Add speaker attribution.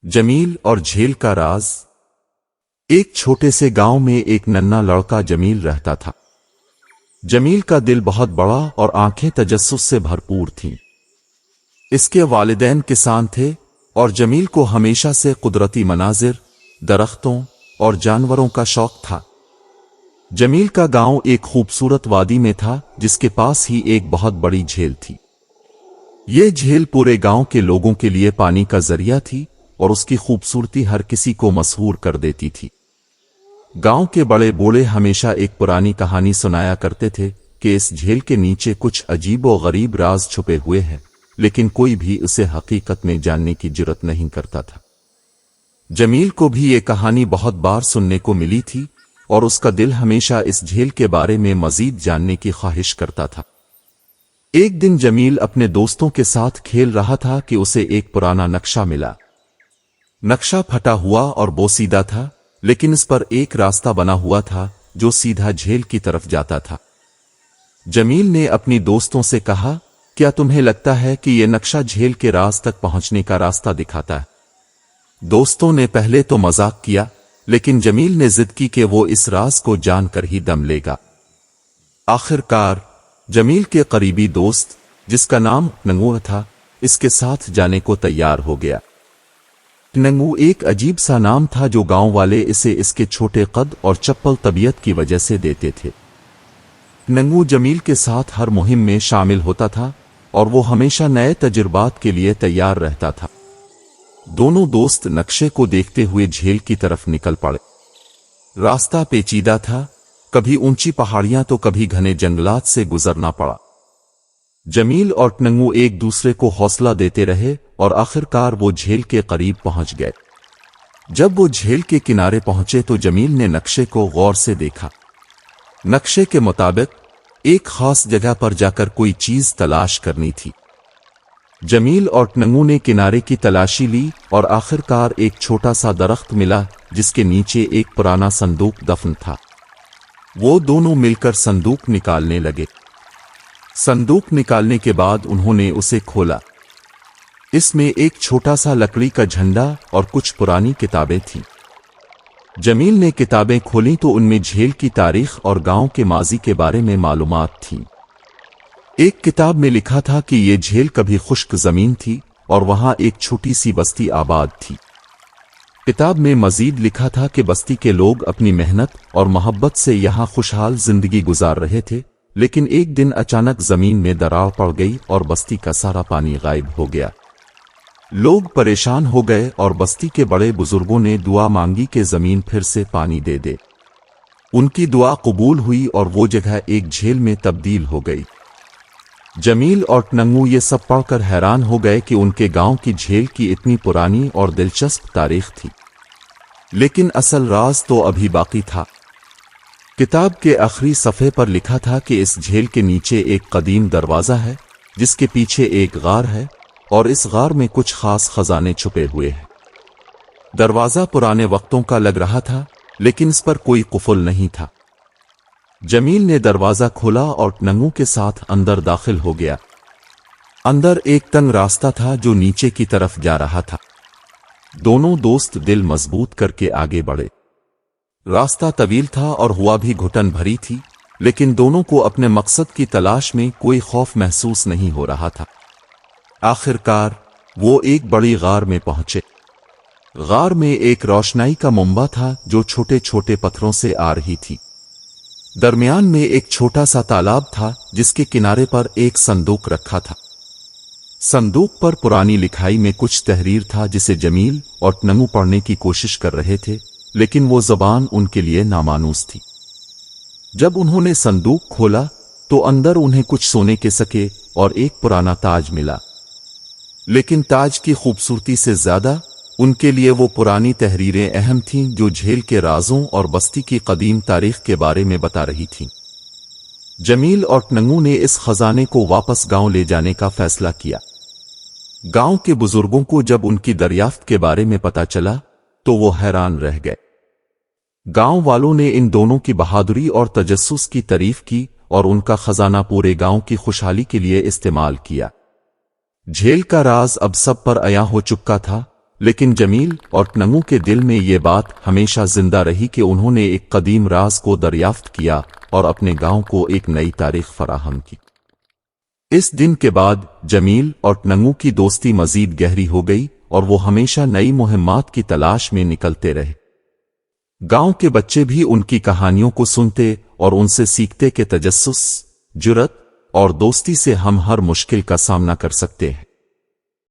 Speaker 1: जमील और झेल का राज। एक छोटे से गांव में एक नन्हा लड़का जमील रहता था। जमील का दिल बहुत बड़ा और आंखें तजस्सुस से भरपूर थीं। इसके वालिदैन किसान थे और जमील को हमेशा से कुदरती मनाजिर, दरख्तों और जानवरों का शौक था। जमील का गांव एक खूबसूरत वादी में था जिसके पास ही एक बहुत बड़ी झील थी। ये झील पूरे गांव के लोगों के लिए पानी का जरिया थी और उसकी खूबसूरती हर किसी को मशहूर कर देती थी। गांव के बड़े बूढ़े हमेशा एक पुरानी कहानी सुनाया करते थे कि इस झील के नीचे कुछ अजीब और गरीब राज छुपे हुए हैं, लेकिन कोई भी उसे हकीकत में जानने की जुर्रत नहीं करता था। जमील को भी ये कहानी बहुत बार सुनने को मिली थी और उसका दिल हमेशा इस झील के बारे में मजीद जानने की ख्वाहिश करता था। एक दिन जमील अपने दोस्तों के साथ खेल रहा था कि उसे एक पुराना नक्शा मिला। नक्शा फटा हुआ और बोसीदा था, लेकिन इस पर एक रास्ता बना हुआ था जो सीधा झील की तरफ जाता था। जमील ने अपनी दोस्तों से कहा, क्या तुम्हें लगता है कि यह नक्शा झील के राज तक पहुंचने का रास्ता दिखाता है? दोस्तों ने पहले तो मजाक किया, लेकिन जमील ने जिद की कि वो इस राज को जानकर ही दम लेगा। आखिरकार जमील के करीबी दोस्त, जिसका नाम नंगू था, इसके साथ जाने को तैयार हो गया। नंगू एक अजीब सा नाम था जो गांव वाले इसे इसके छोटे कद और चप्पल तबीयत की वजह से देते थे। नंगू जमील के साथ हर मुहिम में शामिल होता था और वो हमेशा नए तजुर्बात के लिए तैयार रहता था। दोनों दोस्त नक्शे को देखते हुए झील की तरफ निकल पड़े। रास्ता पेचीदा था, कभी ऊंची पहाड़ियां तो कभी घने जंगलात से गुजरना पड़ा। जमील और नंगू एक दूसरे को हौसला देते रहे और आखिरकार वो झील के करीब पहुंच गए। जब वो झील के किनारे पहुंचे तो जमील ने नक्शे को गौर से देखा। नक्शे के मुताबिक एक खास जगह पर जाकर कोई चीज तलाश करनी थी। जमील और नंगू ने किनारे की तलाशी ली और आखिरकार एक छोटा सा दरख्त मिला जिसके नीचे एक पुराना संदूक दफन था। वो दोनों मिलकर संदूक निकालने लगे। संदूक निकालने के बाद उन्होंने उसे खोला। इसमें एक छोटा सा लकड़ी का झंडा और कुछ पुरानी किताबें थीं। जमील ने किताबें खोलीं तो उनमें झील की तारीख और गांव के माजी के बारे में मालूमात थीं। एक किताब में लिखा था कि ये झील कभी खुश्क जमीन थी और वहां एक छोटी सी बस्ती आबाद थी। किताब में मजीद लिखा था कि बस्ती के लोग अपनी मेहनत और मोहब्बत से यहां खुशहाल जिंदगी गुजार रहे थे, लेकिन एक दिन अचानक जमीन में दरार पड़ गई और बस्ती का सारा पानी गायब हो गया। लोग परेशान हो गए और बस्ती के बड़े बुजुर्गों ने दुआ मांगी कि जमीन फिर से पानी दे दे। उनकी दुआ कबूल हुई और वो जगह एक झील में तब्दील हो गई। जमील और नंगू ये सब पढ़कर हैरान हो गए कि उनके गांव की झील की इतनी पुरानी और दिलचस्प तारीख थी। लेकिन असल राज तो अभी बाकी था। किताब के आखिरी सफ़े पर लिखा था कि इस झील के नीचे एक कदीम दरवाज़ा है जिसके पीछे एक गार है और इस गार में कुछ खास खजाने छुपे हुए हैं। दरवाज़ा पुराने वक्तों का लग रहा था, लेकिन इस पर कोई कुफुल नहीं था। जमील ने दरवाज़ा खोला और नंगू के साथ अंदर दाखिल हो गया। अंदर एक तंग रास्ता था जो नीचे की तरफ जा रहा था। दोनों दोस्त दिल मजबूत करके आगे बढ़े। रास्ता तवील था और हुआ भी घुटन भरी थी, लेकिन दोनों को अपने मकसद की तलाश में कोई खौफ महसूस नहीं हो रहा था। आखिरकार वो एक बड़ी गार में पहुंचे। गार में एक रोशनाई का मुंबा था जो छोटे छोटे पत्थरों से आ रही थी। दरमियान में एक छोटा सा तालाब था जिसके किनारे पर एक संदूक रखा था। संदूक पर पुरानी लिखाई में कुछ तहरीर था जिसे जमील और नंगू पढ़ने की कोशिश कर रहे थे, लेकिन वो जबान उनके लिए नामानूस थी। जब उन्होंने संदूक खोला तो अंदर उन्हें कुछ सोने के सिक्के और एक पुराना ताज मिला, लेकिन ताज की खूबसूरती से ज्यादा उनके लिए वो पुरानी तहरीरें अहम थीं जो झील के राजों और बस्ती की कदीम तारीख के बारे में बता रही थीं। जमील और नंगू ने इस खजाने को वापस गांव ले जाने का फैसला किया। गांव के बुजुर्गों को जब उनकी दरियाफ्त के बारे में पता चला तो वो हैरान रह गए। गांव वालों ने इन दोनों की बहादुरी और तजस्सुस की तारीफ की और उनका खजाना पूरे गांव की खुशहाली के लिए इस्तेमाल किया। झील का राज अब सब पर आया हो चुका था, لیکن جمیل اور ننگو کے دل میں یہ بات ہمیشہ زندہ رہی کہ انہوں نے ایک قدیم راز کو دریافت کیا اور اپنے گاؤں کو ایک نئی تاریخ فراہم کی۔ اس دن کے بعد جمیل اور ننگو کی دوستی مزید گہری ہو گئی اور وہ ہمیشہ نئی مہمات کی تلاش میں نکلتے رہے۔ گاؤں کے بچے بھی ان کی کہانیوں کو سنتے اور ان سے سیکھتے کہ تجسس، جرات اور دوستی سے ہم ہر مشکل کا سامنا کر سکتے ہیں۔